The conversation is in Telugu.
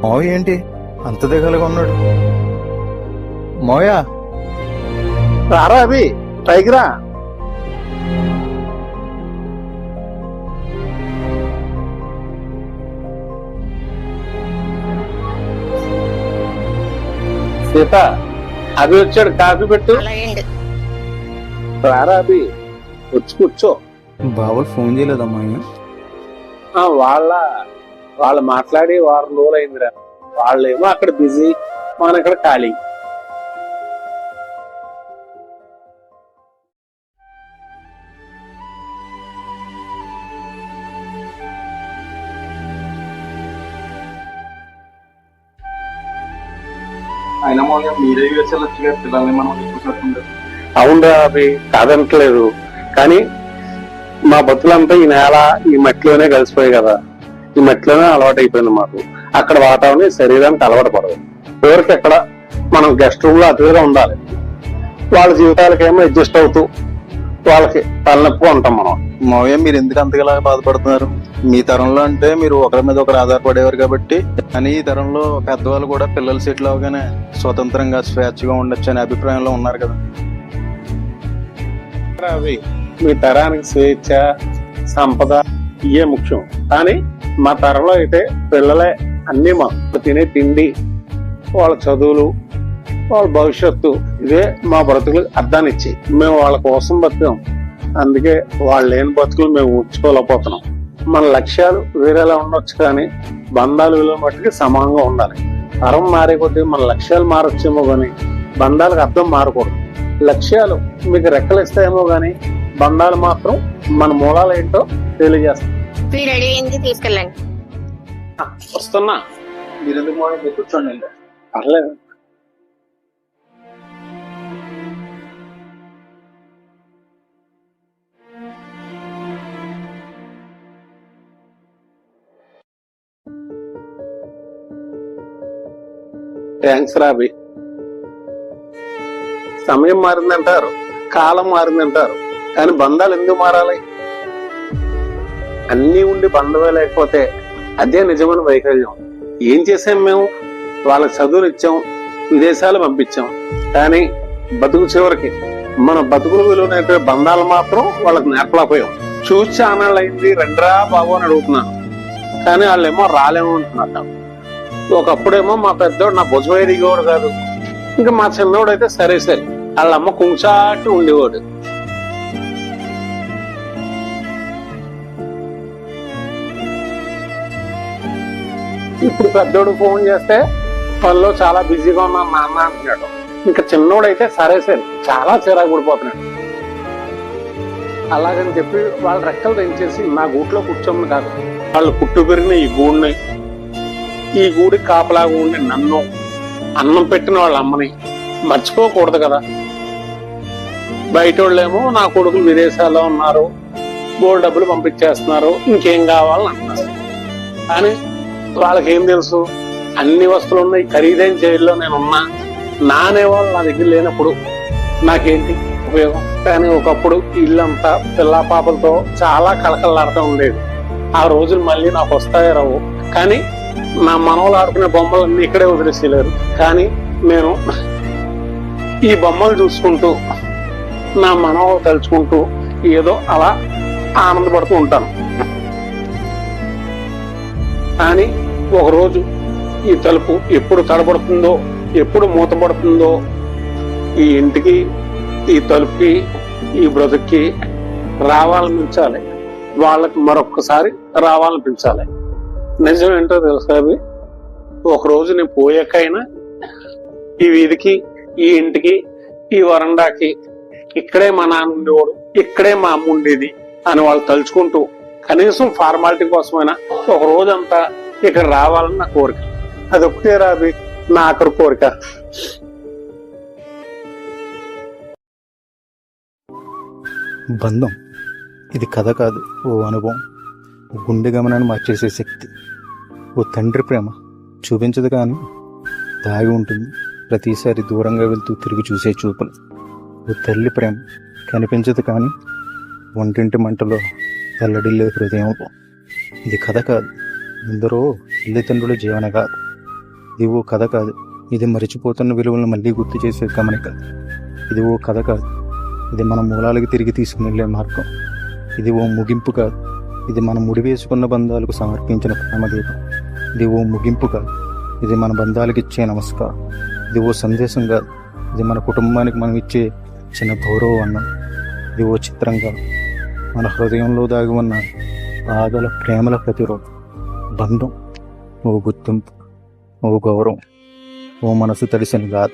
మోయ ఏంటి అంత దిగలుగా ఉన్నాడు? మోయా రారా అవి పైకిరా. సీత అవి వచ్చాడు, కాఫీ పెట్టు. రారా అవి, వచ్చి కూర్చో. బాబు ఫోన్ చేయలేదమ్మా? వాళ్ళు మాట్లాడి వారం రోజులు అయిందిరా. వాళ్ళేమో అక్కడ బిజీ, మన ఇక్కడ ఖాళీ. అయినా మీరే వెళ్ళొచ్చుగా, పిల్లల్ని మనం చూసేస్తుంది. అవునరా అవి, కాదనట్లేదు. కానీ మా బతులంతా ఈ నేల ఈ మట్టిలోనే కలిసిపోయాయి కదా, ఈ మట్టిలోనే అలవాటు అయిపోయింది మాకు. అక్కడ వాతావరణం శరీరానికి అలవాటు పడదు. ఎవరికి ఎక్కడ మనం గెస్ట్ రూమ్ లో అతిథిగా ఉండాలి. వాళ్ళ జీవితాలకేమో అడ్జస్ట్ అవుతూ వాళ్ళకి తలనొప్పి ఉంటాం మనం. మోయ మీరు ఎందుకు అంతగా బాధపడుతున్నారు? మీ తరంలో అంటే మీరు ఒకరి మీద ఒకరు ఆధారపడేవారు కాబట్టి, కానీ ఈ తరంలో పెద్దవాళ్ళు కూడా పిల్లలు సెటిల్ అవగానే స్వతంత్రంగా స్వేచ్ఛగా ఉండొచ్చు అనే అభిప్రాయంలో ఉన్నారు కదా. అవి మీ తరానికి స్వేచ్ఛ, సంపద ఇవే ముఖ్యం. కానీ మా తరంలో అయితే పిల్లలే అన్ని. మా తినే తిండి, వాళ్ళ చదువులు, వాళ్ళ భవిష్యత్తు, ఇదే మా బ్రతుకులు అర్థాన్ని ఇచ్చి మేము వాళ్ళ కోసం బతికాం. అందుకే వాళ్ళు లేని బతుకులు మేము ఉంచుకోలేకపోతున్నాం. మన లక్ష్యాలు వేరేలా ఉండొచ్చు, కానీ బంధాలు విలువ మట్టుకి సమానంగా ఉండాలి. తరం మారే కొద్దీ మన లక్ష్యాలు మారొచ్చేమో కానీ బంధాలకు అర్థం మారకూడదు. లక్ష్యాలు మీకు రెక్కలు ఇస్తాయేమో కానీ బంధాలు మాత్రం మన మూలాలు ఏంటో తెలియజేస్తాం. తీసుకెళ్ళండి. వస్తున్నా, మీరు ఎందుకు కూర్చోండి. పర్లేదు. Thanks Robbie. సమయం మారిందంటారు, కాలం మారిందంటారు, కానీ బంధాలు ఎందుకు మారాలి? అన్నీ ఉండి బంధమే లేకపోతే అదే నిజమైన వైకల్యం. ఏం చేసాం మేము? వాళ్ళకి చదువులు ఇచ్చాం, విదేశాలు పంపించాం, కానీ బతుకు చివరికి మన బతుకుల విలువనైతే బంధాలు మాత్రం వాళ్ళకి నేర్పలేకపోయాం. చూసి చానాళ్ళు అయింది, రెండ్రా బాబు అని అడుగుతున్నాను, కానీ వాళ్ళేమో రాలేమో అంటున్నారు. ఒకప్పుడేమో మా పెద్దోడు నా భుజమే దిగేవాడు కాదు, ఇంకా మా చిన్నోడు అయితే సరే సరే వాళ్ళమ్మ కుంచాటి ఉండేవాడు. ఇప్పుడు పెద్దోడు ఫోన్ చేస్తే పనిలో చాలా బిజీగా ఉన్నాను నాన్న అంటున్నాడు. ఇంకా చిన్నోడైతే సరే సరే చాలా చిరాకు పడిపోతున్నాడు. అలాగని చెప్పి వాళ్ళ రెక్కలు తెంచేసి నా గూట్లో కూర్చోమని కాదు, వాళ్ళు పుట్టు పెరిగిన ఈ గూడిని, ఈ గూడి కాపలాగా ఉండి నన్ను, అన్నం పెట్టిన వాళ్ళ అమ్మని మర్చిపోకూడదు కదా. బయట వాళ్ళేమో నా కొడుకులు విదేశాల్లో ఉన్నారు, బోల్ డబ్బులు పంపించేస్తున్నారు, ఇంకేం కావాలని అంటున్నారు. కానీ వాళ్ళకేం తెలుసు, అన్ని వస్తువులు ఉన్నాయి, ఖరీదైన జైల్లో నేనున్నా, నానేవాళ్ళు నా దగ్గర లేనప్పుడు నాకేంటి ఉపయోగం? కానీ ఒకప్పుడు ఇల్లంతా పిల్లా పాపలతో చాలా కలకలాడుతూ ఉండేది. ఆ రోజులు మళ్ళీ నాకు వస్తాయో రావు. కానీ నా మనవలు ఆడుకునే బొమ్మలన్నీ ఇక్కడే వదిలేసేలేరు. కానీ నేను ఈ బొమ్మలు చూసుకుంటూ నా మనవలు తలుచుకుంటూ ఏదో అలా ఆనందపడుతూ ఉంటాను. కానీ ఒకరోజు ఈ తలుపు ఎప్పుడు తడబడుతుందో, ఎప్పుడు మూతపడుతుందో, ఈ ఇంటికి, ఈ తలుపుకి, ఈ బ్రతుక్కి రావాలనిపించాలి. వాళ్ళకి మరొక్కసారి రావాలనిపించాలి. నిజం ఏంటో తెలుసా, అవి ఒక రోజు నేను పోయాకైనా ఈ వీధికి, ఈ ఇంటికి, ఈ వరండాకి ఇక్కడే మా నాన్న ఉండేవాడు, ఇక్కడే మా అమ్మ ఉండేది అని వాళ్ళు తలుచుకుంటూ కనీసం ఫార్మాలిటీ కోసమైనా ఒక రోజంతా ఇక్కడ రావాలని నా కోరిక. అదొకటే రాబి నా ఆఖరి కోరిక. బంధం ఇది కథ కాదు, ఓ అనుభవం, ఓ గుండె గమనాన్ని మార్చేసే శక్తి. ఓ తండ్రి ప్రేమ చూపించదు కానీ దాగి ఉంటుంది ప్రతిసారి దూరంగా వెళ్తూ తిరిగి చూసే చూపులు. ఓ తల్లి ప్రేమ కనిపించదు కానీ వంటింటి మంటలో తల్లడిల్లే హృదయంలో. ఇది కథ కాదు, ఎందరో తల్లిదండ్రుల జీవన కాదు. ఇది ఓ కథ కాదు, ఇది మరిచిపోతున్న విలువలను మళ్ళీ గుర్తు చేసే గమనిక. ఇది ఓ కథ కాదు, ఇది మన మూలాలకు తిరిగి తీసుకుని వెళ్ళే మార్గం. ఇది ఓ ముగింపు కాదు, ఇది మన ముడివేసుకున్న బంధాలకు సమర్పించిన ప్రేమగీతం. ఇది ఓ ముగింపు కాదు, ఇది మన బంధాలకు ఇచ్చే నమస్కారం. ఇది ఓ సందేశం కాదు, ఇది మన కుటుంబానికి మనం ఇచ్చే చిన్న గౌరవ అన్నం. ఇది ఓ చిత్రం కాదు, మన హృదయంలో దాగి ఉన్న బాధల ప్రేమల ప్రతిరూపం. బంధం ఓ గుర్తింపు, ఓ గౌరవం, ఓ మనసు తడిసిన గాథ.